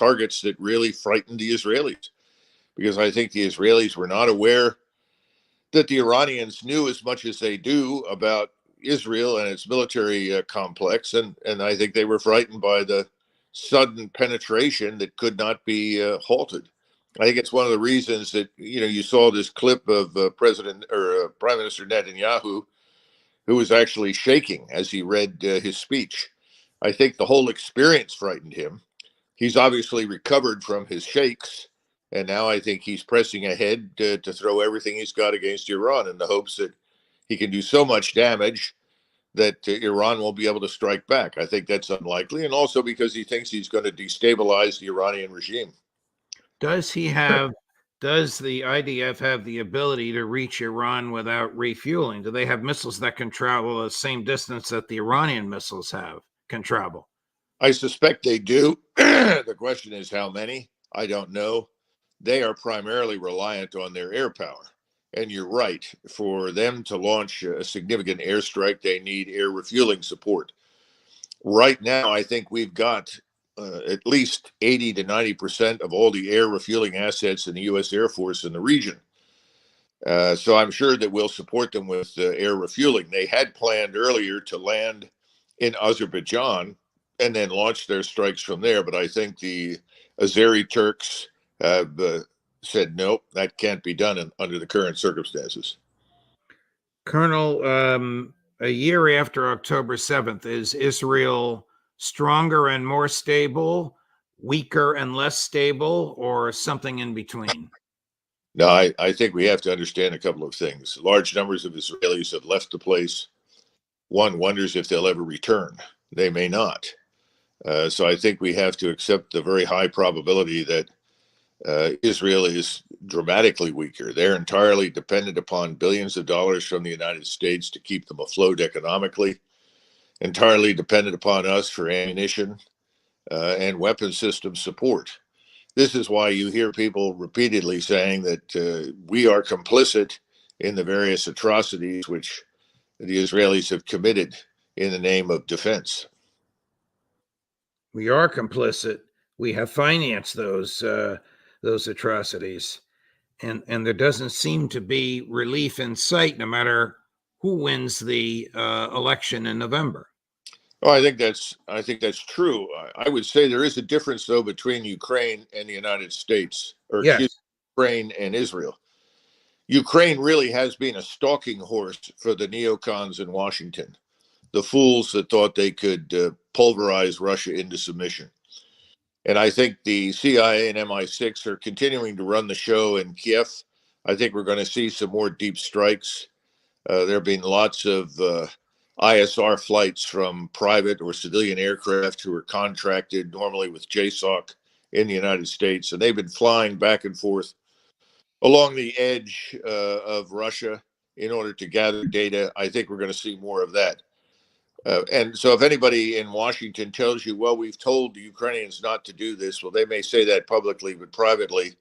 targets that really frightened the Israelis, because I think the Israelis were not aware that the Iranians knew as much as they do about Israel and its military complex, and I think they were frightened by the sudden penetration that could not be halted. I think it's one of the reasons that you saw this clip of President or Prime Minister Netanyahu, who was actually shaking as he read his speech. I think the whole experience frightened him. He's obviously recovered from his shakes, and now I think he's pressing ahead to throw everything he's got against Iran in the hopes that he can do so much damage that Iran won't be able to strike back. I think that's unlikely, and also because he thinks he's going to destabilize the Iranian regime. Does the IDF have the ability to reach Iran without refueling? Do they have missiles that can travel the same distance that the Iranian missiles can travel? I suspect they do. The question is how many? I don't know. They are primarily reliant on their air power. And you're right. For them to launch a significant airstrike, they need air refueling support. Right now, I think we've got at least 80 to 90% of all the air refueling assets in the U.S. Air Force in the region. So I'm sure that we'll support them with air refueling. They had planned earlier to land in Azerbaijan and then launch their strikes from there. But I think the Azeri Turks have said, nope, that can't be done under the current circumstances. Colonel, a year after October 7th, is Israel stronger and more stable, weaker and less stable, or something in between? No, I think we have to understand a couple of things. Large numbers of Israelis have left the place. One wonders if they'll ever return. They may not. So I think we have to accept the very high probability that Israel is dramatically weaker. They're entirely dependent upon billions of dollars from the United States to keep them afloat economically, entirely dependent upon us for ammunition and weapon system support. This is why you hear people repeatedly saying that we are complicit in the various atrocities which the Israelis have committed in the name of defense. We are complicit. We have financed those atrocities, and there doesn't seem to be relief in sight, no matter who wins the election in November. Oh, I think that's true. I would say there is a difference, though, between Ukraine and the United States, or yes. Ukraine and Israel. Ukraine really has been a stalking horse for the neocons in Washington, the fools that thought they could pulverize Russia into submission. And I think the CIA and MI6 are continuing to run the show in Kiev. I think we're going to see some more deep strikes. There have been lots of ISR flights from private or civilian aircraft who are contracted normally with JSOC in the United States, and they've been flying back and forth along the edge of Russia in order to gather data. I think we're going to see more of that. And so if anybody in Washington tells you, well, we've told the Ukrainians not to do this, well, they may say that publicly, but privately,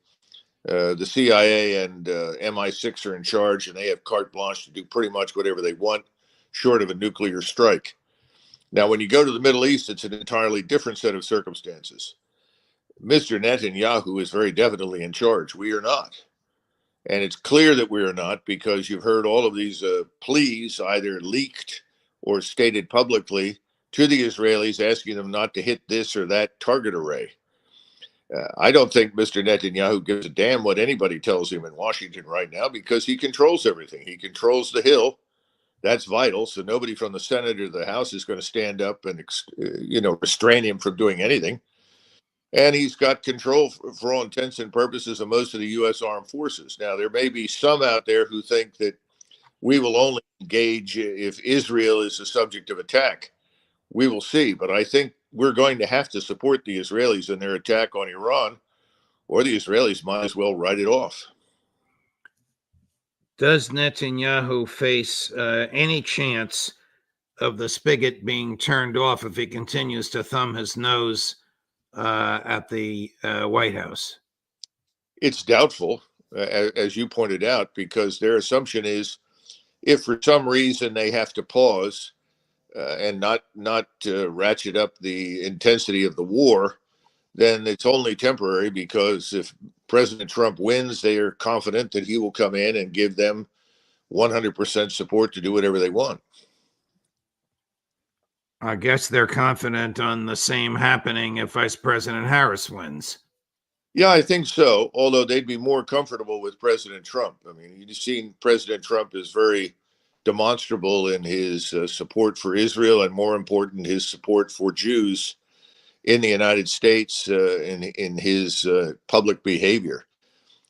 the CIA and MI6 are in charge, and they have carte blanche to do pretty much whatever they want, short of a nuclear strike. Now, when you go to the Middle East, it's an entirely different set of circumstances. Mr. Netanyahu is very definitely in charge. We are not. And it's clear that we are not, because you've heard all of these pleas either leaked or stated publicly to the Israelis, asking them not to hit this or that target array. I don't think Mr. Netanyahu gives a damn what anybody tells him in Washington right now, because he controls everything. He controls the Hill. That's vital. So nobody from the Senate or the House is going to stand up and restrain him from doing anything. And he's got control, for all intents and purposes, of most of the U.S. armed forces. Now, there may be some out there who think that we will only engage if Israel is the subject of attack. We will see. But I think we're going to have to support the Israelis in their attack on Iran, or the Israelis might as well write it off. Does Netanyahu face any chance of the spigot being turned off if he continues to thumb his nose at the White House? It's doubtful, as you pointed out, because their assumption is if for some reason they have to pause and not ratchet up the intensity of the war, then it's only temporary, because if President Trump wins, they are confident that he will come in and give them 100% support to do whatever they want. I guess they're confident on the same happening if Vice President Harris wins. Yeah, I think so. Although they'd be more comfortable with President Trump. I mean, you've seen President Trump is very demonstrable in his support for Israel, and more important, his support for Jews in the United States, in his public behavior.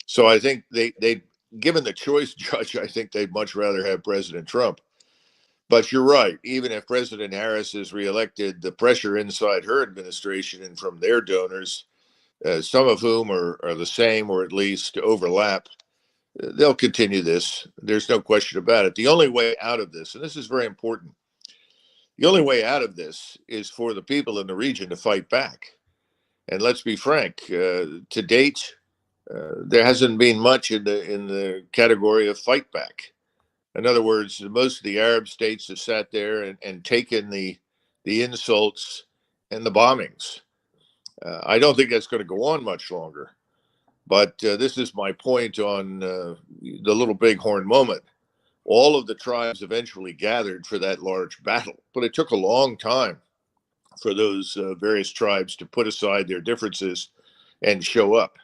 So I think they given the choice, Judge, I think they'd much rather have President Trump. But you're right. Even if President Harris is reelected, the pressure inside her administration and from their donors, some of whom are the same or at least overlap, they'll continue this. There's no question about it. The only way out of this, and this is very important, the only way out of this is for the people in the region to fight back. And let's be frank, to date, there hasn't been much in the category of fight back. In other words, most of the Arab states have sat there and taken the insults and the bombings. I don't think that's going to go on much longer. But this is my point on the Little Bighorn moment. All of the tribes eventually gathered for that large battle, but it took a long time for those various tribes to put aside their differences and show up.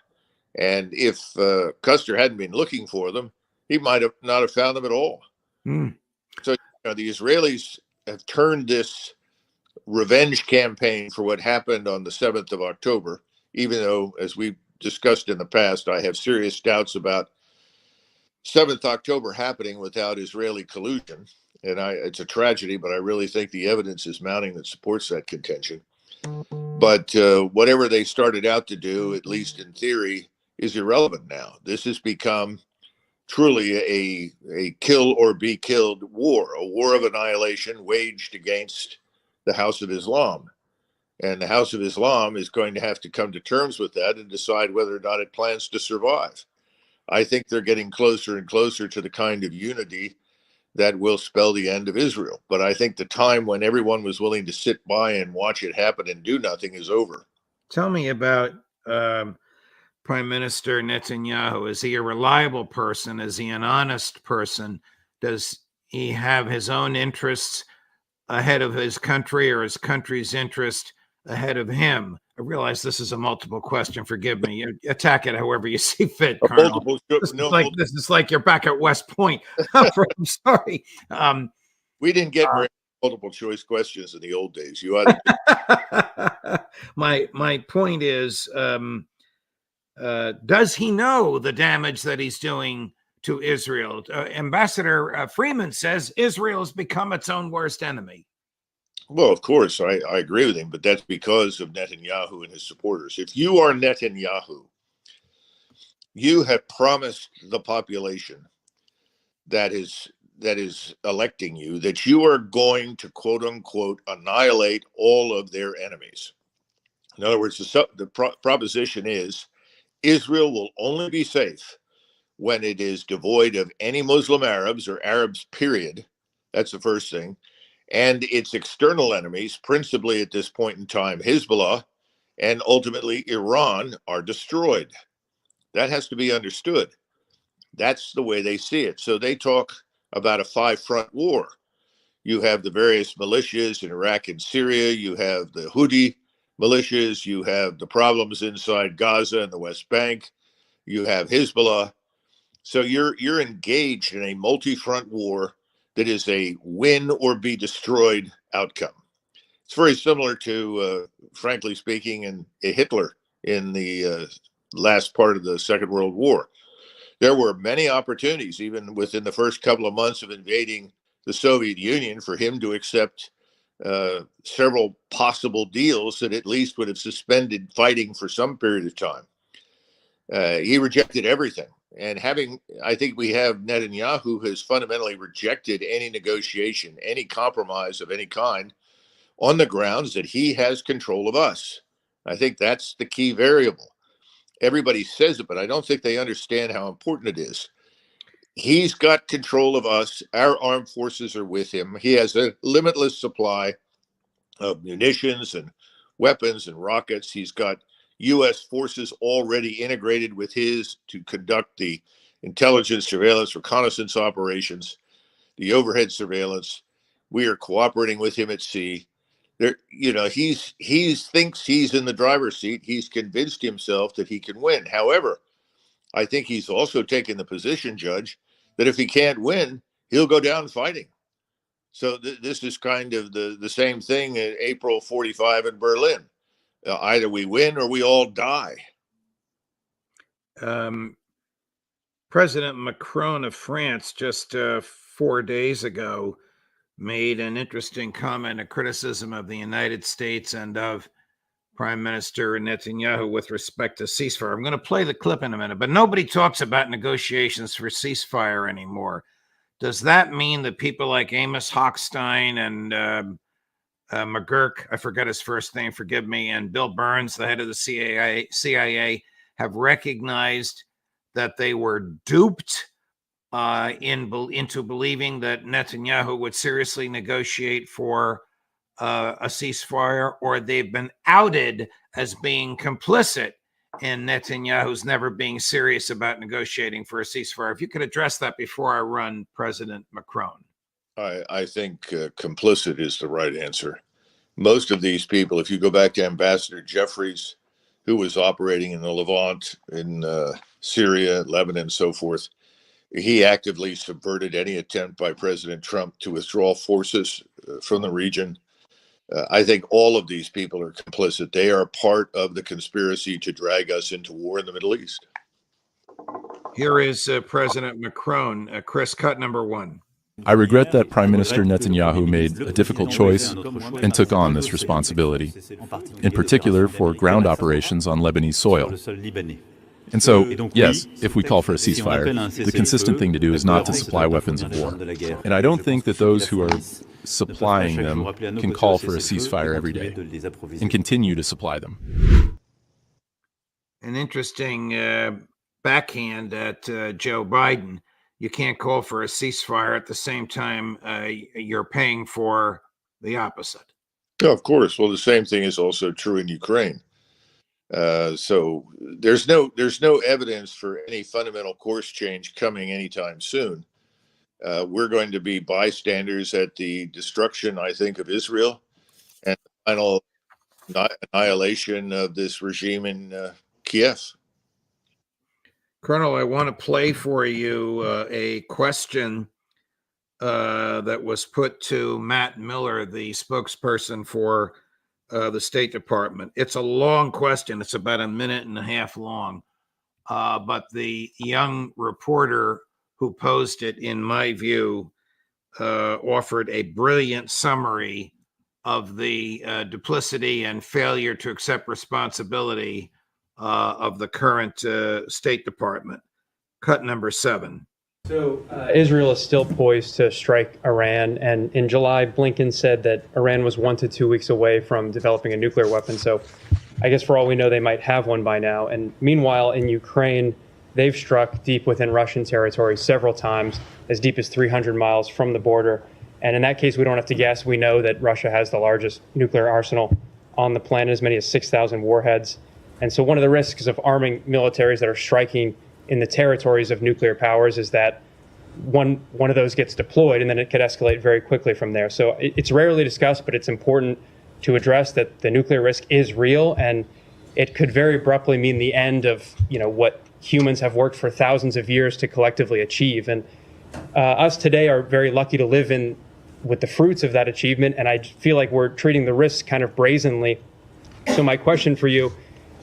And if Custer hadn't been looking for them, he might have not have found them at all. So the Israelis have turned this revenge campaign for what happened on the 7th of October, even though, as we've discussed in the past, I have serious doubts about 7th October happening without Israeli collusion. And it's a tragedy, but I really think the evidence is mounting that supports that contention. But whatever they started out to do, at least in theory, is irrelevant now. This has become truly a kill or be killed war, a war of annihilation waged against the House of Islam. And the House of Islam is going to have to come to terms with that and decide whether or not it plans to survive. I think they're getting closer and closer to the kind of unity that will spell the end of Israel. But I think the time when everyone was willing to sit by and watch it happen and do nothing is over. Tell me about Prime Minister Netanyahu. Is he a reliable person? Is he an honest person? Does he have his own interests ahead of his country, or his country's interest ahead of him? I realize this is a multiple question. Forgive me. You attack it however you see fit, Colonel. This is like you're back at West Point. I'm sorry. We didn't get very multiple choice questions in the old days. You ought my point is, does he know the damage that he's doing to Israel? Ambassador Freeman says Israel has become its own worst enemy. Well, of course, I agree with him, but that's because of Netanyahu and his supporters. If you are Netanyahu, you have promised the population that is electing you that you are going to, quote unquote, annihilate all of their enemies. In other words, the proposition is Israel will only be safe when it is devoid of any Muslim Arabs or Arabs, period. That's the first thing. And its external enemies, principally at this point in time, Hezbollah and ultimately Iran, are destroyed. That has to be understood. That's the way they see it. So they talk about a five-front war. You have the various militias in Iraq and Syria. You have the Houthi militias. You have the problems inside Gaza and the West Bank. You have Hezbollah. So you're engaged in a multi-front war that is a win or be destroyed outcome. It's very similar to, frankly speaking, in Hitler in the last part of the Second World War. There were many opportunities, even within the first couple of months of invading the Soviet Union, for him to accept several possible deals that at least would have suspended fighting for some period of time. He rejected everything. And I think we have Netanyahu, who has fundamentally rejected any negotiation, any compromise of any kind, on the grounds that he has control of us. I think that's the key variable. Everybody says it, but I don't think they understand how important it is. He's got control of us. Our armed forces are with him. He has a limitless supply of munitions and weapons and rockets. He's got U.S. forces already integrated with his to conduct the intelligence, surveillance, reconnaissance operations, the overhead surveillance. We are cooperating with him at sea. There, he thinks he's in the driver's seat. He's convinced himself that he can win. However, I think he's also taken the position, Judge, that if he can't win, he'll go down fighting. So this is kind of the same thing in April 45 in Berlin. Either we win or we all die. President Macron of France just 4 days ago made an interesting comment, a criticism of the United States and of Prime Minister Netanyahu with respect to ceasefire. I'm going to play the clip in a minute, but nobody talks about negotiations for ceasefire anymore. Does that mean that people like Amos Hochstein and Macgregor, I forgot his first name, forgive me, and Bill Burns, the head of the CIA, have recognized that they were duped into believing that Netanyahu would seriously negotiate for a ceasefire, or they've been outed as being complicit in Netanyahu's never being serious about negotiating for a ceasefire? If you could address that before I run President Macron. I think complicit is the right answer. Most of these people, if you go back to Ambassador Jeffries, who was operating in the Levant, in Syria, Lebanon, and so forth, he actively subverted any attempt by President Trump to withdraw forces from the region. I think all of these people are complicit. They are part of the conspiracy to drag us into war in the Middle East. Here is President Macron. Chris, cut number one. I regret that Prime Minister Netanyahu made a difficult choice and took on this responsibility, in particular for ground operations on Lebanese soil. And so, yes, if we call for a ceasefire, the consistent thing to do is not to supply weapons of war. And I don't think that those who are supplying them can call for a ceasefire every day and continue to supply them. An interesting backhand at Joe Biden. You can't call for a ceasefire at the same time you're paying for the opposite. Yeah, of course. Well, the same thing is also true in Ukraine. So there's no evidence for any fundamental course change coming anytime soon. We're going to be bystanders at the destruction, I think, of Israel and the final annihilation of this regime in Kiev. Colonel, I want to play for you a question that was put to Matt Miller, the spokesperson for the State Department. It's a long question. It's about a minute and a half long. But the young reporter who posed it, in my view, offered a brilliant summary of the duplicity and failure to accept responsibility of the current State Department. Cut number 7. So Israel is still poised to strike Iran. And in July, Blinken said that Iran was 1 to 2 weeks away from developing a nuclear weapon. So I guess for all we know, they might have one by now. And meanwhile, in Ukraine, they've struck deep within Russian territory several times, as deep as 300 miles from the border. And in that case, we don't have to guess. We know that Russia has the largest nuclear arsenal on the planet, as many as 6,000 warheads. And so one of the risks of arming militaries that are striking in the territories of nuclear powers is that one of those gets deployed, and then it could escalate very quickly from there. So it's rarely discussed, but it's important to address that the nuclear risk is real, and it could very abruptly mean the end of what humans have worked for thousands of years to collectively achieve. And us today are very lucky to live with the fruits of that achievement, and I feel like we're treating the risks kind of brazenly. So my question for you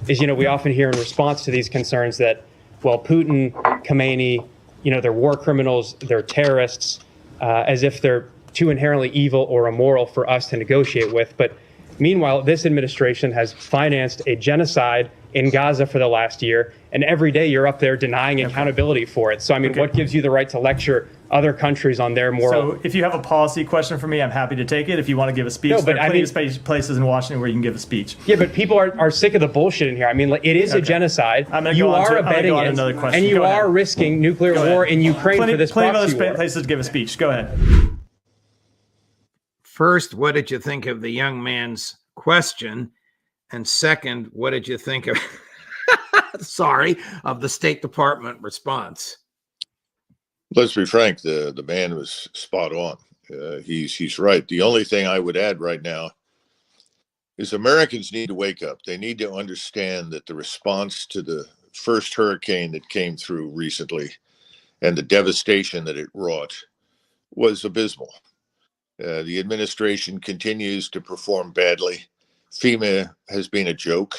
is, we often hear in response to these concerns that, well, Putin, Khamenei, they're war criminals, they're terrorists, as if they're too inherently evil or immoral for us to negotiate with. But meanwhile, this administration has financed a genocide in Gaza for the last year, and every day you're up there denying accountability for it. So, what gives you the right to lecture other countries on their moral? So if you have a policy question for me, I'm happy to take it. If you want to give a speech, there are plenty of places in Washington where you can give a speech. Yeah, but people are sick of the bullshit in here. It is a genocide. You are abetting it, and you are risking nuclear war in Ukraine for this proxy war. Plenty of other places to give a speech. Go ahead. First, what did you think of the young man's question? And second, what did you think of, of the State Department response? Let's be frank, the man was spot on. He's right. The only thing I would add right now is Americans need to wake up. They need to understand that the response to the first hurricane that came through recently and the devastation that it wrought was abysmal. The administration continues to perform badly. FEMA has been a joke.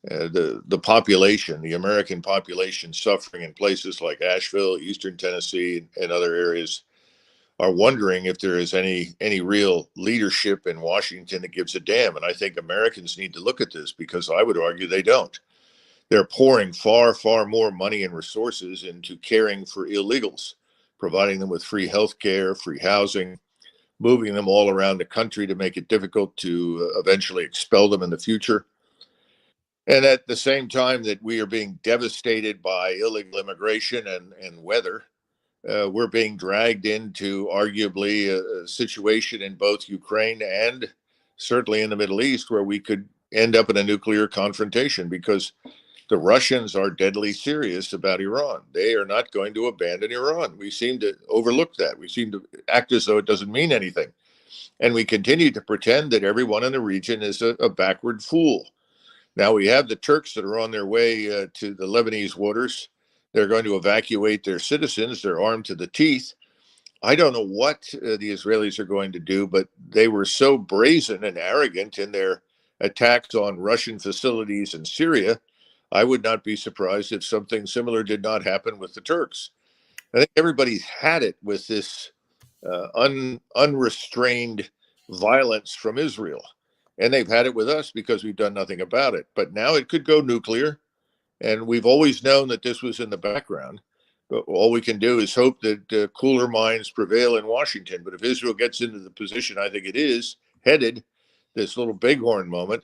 The population, the American population, suffering in places like Asheville, Eastern Tennessee, and other areas, are wondering if there is any real leadership in Washington that gives a damn. And I think Americans need to look at this, because I would argue they don't. They're pouring far, far more money and resources into caring for illegals, providing them with free health care, free housing, moving them all around the country to make it difficult to eventually expel them in the future. And at the same time that we are being devastated by illegal immigration and weather, we're being dragged into arguably a situation in both Ukraine and certainly in the Middle East where we could end up in a nuclear confrontation, because the Russians are deadly serious about Iran. They are not going to abandon Iran. We seem to overlook that. We seem to act as though it doesn't mean anything. And we continue to pretend that everyone in the region is a backward fool. Now we have the Turks that are on their way to the Lebanese waters. They're going to evacuate their citizens. They're armed to the teeth. I don't know what the Israelis are going to do, but they were so brazen and arrogant in their attacks on Russian facilities in Syria. I would not be surprised if something similar did not happen with the Turks. I think everybody's had it with this unrestrained violence from Israel. And they've had it with us because we've done nothing about it. But now it could go nuclear. And we've always known that this was in the background. But all we can do is hope that cooler minds prevail in Washington. But if Israel gets into the position I think it is headed, this little bighorn moment,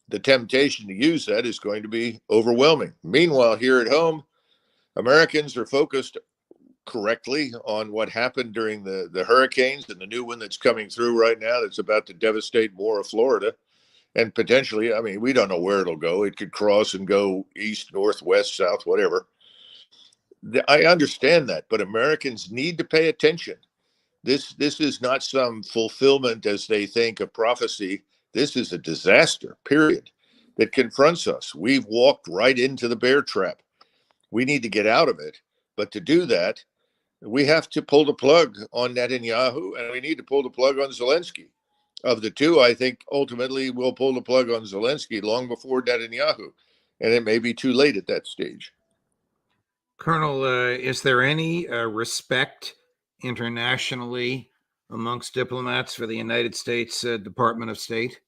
the temptation to use that is going to be overwhelming. Meanwhile, here at home, Americans are focused correctly on what happened during the hurricanes and the new one that's coming through right now that's about to devastate more of Florida. And potentially, I mean, we don't know where it'll go. It could cross and go east, north, west, south, whatever. I understand that, but Americans need to pay attention. This is not some fulfillment, as they think, of prophecy. This is a disaster, period, that confronts us. We've walked right into the bear trap. We need to get out of it. But to do that, we have to pull the plug on Netanyahu, and we need to pull the plug on Zelensky. Of the two, I think ultimately we'll pull the plug on Zelensky long before Netanyahu, and it may be too late at that stage. Colonel, is there any respect internationally amongst diplomats for the United States Department of State?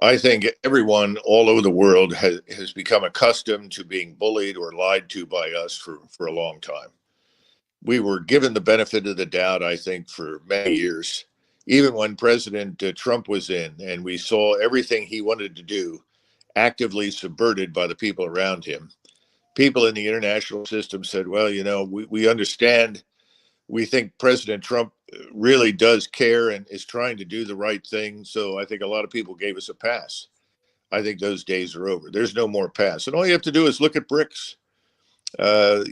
I think everyone all over the world has become accustomed to being bullied or lied to by us for a long time. We were given the benefit of the doubt, I think, for many years, even when President Trump was in, and we saw everything he wanted to do actively subverted by the people around him. People in the international system said, well, you know, we understand. We think President Trump really does care and is trying to do the right thing. So I think a lot of people gave us a pass. I think those days are over. There's no more pass. And all you have to do is look at BRICS.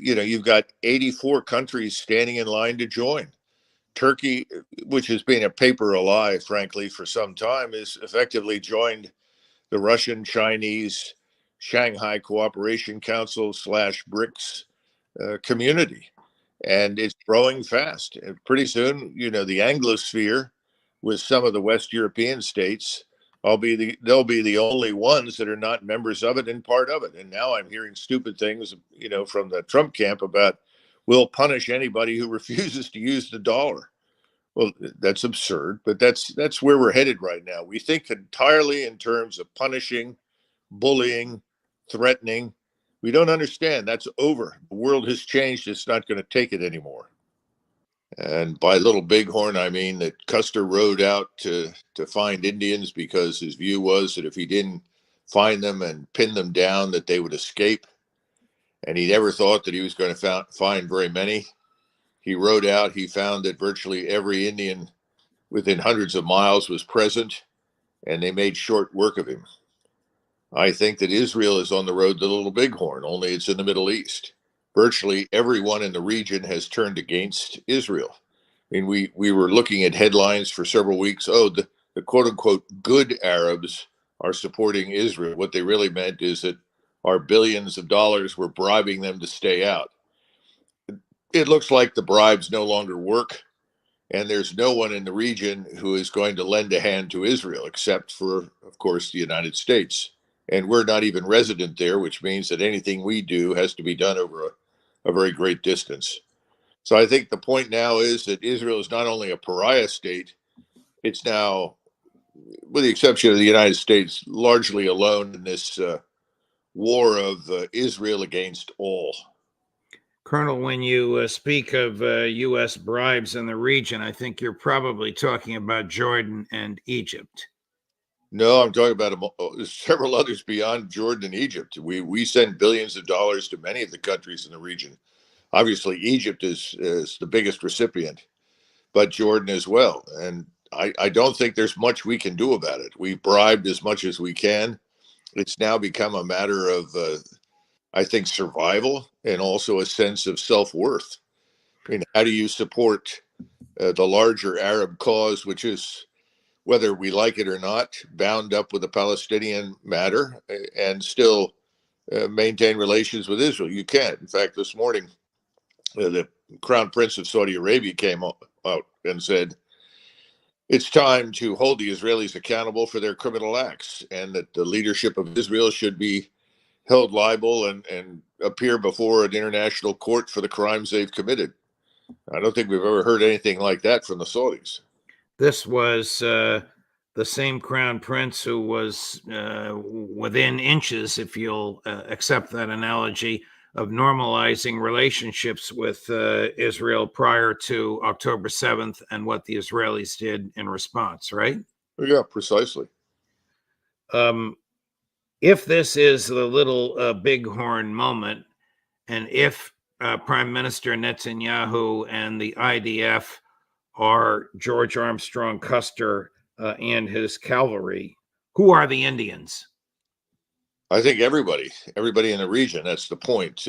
You know, you've got 84 countries standing in line to join. Turkey, which has been a paper lie, frankly, for some time, is effectively joined the Russian, Chinese, Shanghai Cooperation Council / BRICS community. And it's growing fast. And pretty soon, you know, the Anglosphere with some of the West European states, they'll be the only ones that are not members of it and part of it. And now I'm hearing stupid things, you know, from the Trump camp about we'll punish anybody who refuses to use the dollar. Well, that's absurd, but that's where we're headed right now. We think entirely in terms of punishing, bullying, threatening. We don't understand. That's over. The world has changed. It's not going to take it anymore. And by little bighorn, I mean that Custer rode out to find Indians because his view was that if he didn't find them and pin them down, that they would escape. And he never thought that he was going to find very many. He rode out. He found that virtually every Indian within hundreds of miles was present, and they made short work of him. I think that Israel is on the road to the Little Bighorn, only it's in the Middle East. Virtually everyone in the region has turned against Israel. I mean, we were looking at headlines for several weeks. Oh, the quote unquote good Arabs are supporting Israel. What they really meant is that our billions of dollars were bribing them to stay out. It looks like the bribes no longer work, and there's no one in the region who is going to lend a hand to Israel except for, of course, the United States. And we're not even resident there, which means that anything we do has to be done over a very great distance. So I think the point now is that Israel is not only a pariah state, it's now, with the exception of the United States, largely alone in this war of Israel against all. Colonel, when you speak of U.S. bribes in the region, I think you're probably talking about Jordan and Egypt. No, I'm talking about several others beyond Jordan and Egypt. We send billions of dollars to many of the countries in the region. Obviously, Egypt is the biggest recipient, but Jordan as well. And I don't think there's much we can do about it. We've bribed as much as we can. It's now become a matter of, I think, survival and also a sense of self-worth. I mean, how do you support the larger Arab cause, which is, whether we like it or not, bound up with the Palestinian matter and still maintain relations with Israel? You can't. In fact, this morning, the Crown Prince of Saudi Arabia came out and said, it's time to hold the Israelis accountable for their criminal acts, and that the leadership of Israel should be held liable and appear before an international court for the crimes they've committed. I don't think we've ever heard anything like that from the Saudis. This was the same Crown Prince who was within inches, if you'll accept that analogy, of normalizing relationships with Israel prior to October 7th and what the Israelis did in response, right? Yeah, precisely. If this is the little bighorn moment, and if Prime Minister Netanyahu and the IDF are George Armstrong Custer and his cavalry, who are the Indians? I think everybody in the region. That's the point.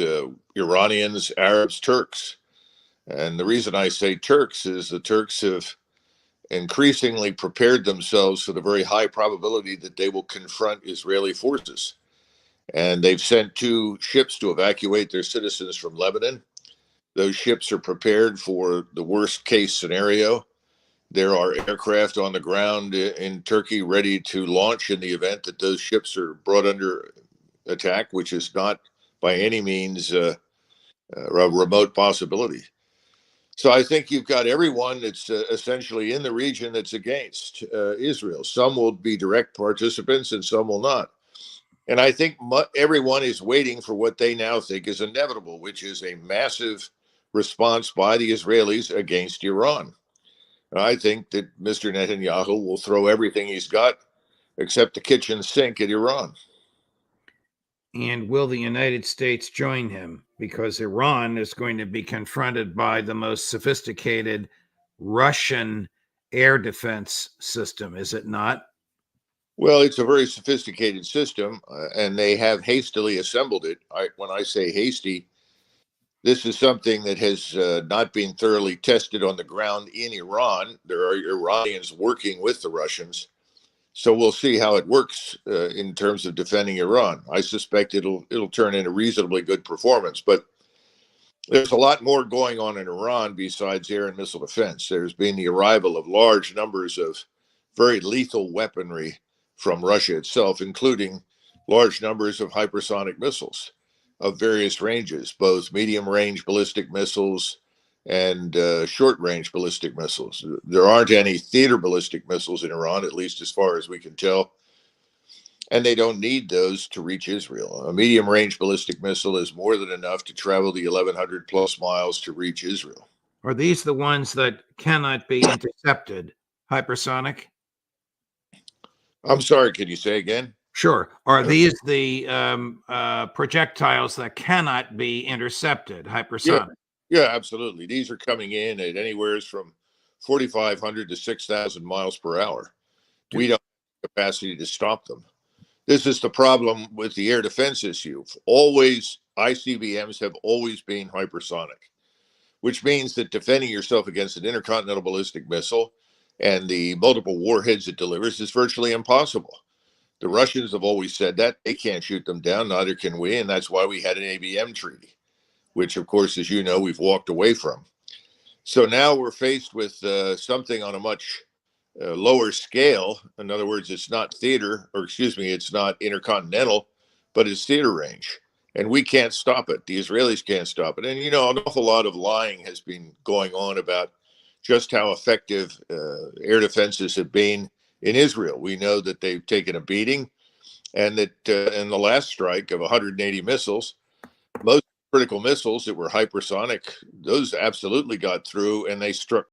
Iranians, Arabs, Turks. And the reason I say Turks is the Turks have increasingly prepared themselves for the very high probability that they will confront Israeli forces. And they've sent 2 ships to evacuate their citizens from Lebanon. Those ships are prepared for the worst case scenario. There are aircraft on the ground in Turkey ready to launch in the event that those ships are brought under attack, which is not by any means a remote possibility. So I think you've got everyone that's essentially in the region that's against Israel. Some will be direct participants and some will not. And I think everyone is waiting for what they now think is inevitable, which is a massive response by the Israelis against Iran. I think that Mr. Netanyahu will throw everything he's got except the kitchen sink at Iran. And will the United States join him? Because Iran is going to be confronted by the most sophisticated Russian air defense system, is it not? Well, it's a very sophisticated system, and they have hastily assembled it. When I say hasty, this is something that has not been thoroughly tested on the ground in Iran. There are Iranians working with the Russians. So we'll see how it works in terms of defending Iran. I suspect it'll turn in a reasonably good performance. But there's a lot more going on in Iran besides air and missile defense. There's been the arrival of large numbers of very lethal weaponry from Russia itself, including large numbers of hypersonic missiles of various ranges, both medium-range ballistic missiles and short-range ballistic missiles. There aren't any theater ballistic missiles in Iran, at least as far as we can tell, and they don't need those to reach Israel. A medium-range ballistic missile is more than enough to travel the 1,100 plus miles to reach Israel. Are these the ones that cannot be intercepted, hypersonic? I'm sorry, could you say again? Sure. Are these the projectiles that cannot be intercepted, hypersonic? Yeah, absolutely. These are coming in at anywhere from 4,500 to 6,000 miles per hour. We don't have the capacity to stop them. This is the problem with the air defense issue. Always, ICBMs have always been hypersonic, which means that defending yourself against an intercontinental ballistic missile and the multiple warheads it delivers is virtually impossible. The Russians have always said that. They can't shoot them down, neither can we, and that's why we had an ABM treaty, which, of course, as you know, we've walked away from. So now we're faced with something on a much lower scale. In other words, it's not theater, or excuse me, it's not intercontinental, but it's theater range. And we can't stop it. The Israelis can't stop it. And, you know, an awful lot of lying has been going on about just how effective air defenses have been in Israel. We know that they've taken a beating, and that in the last strike of 180 missiles, most critical missiles that were hypersonic, those absolutely got through, and they struck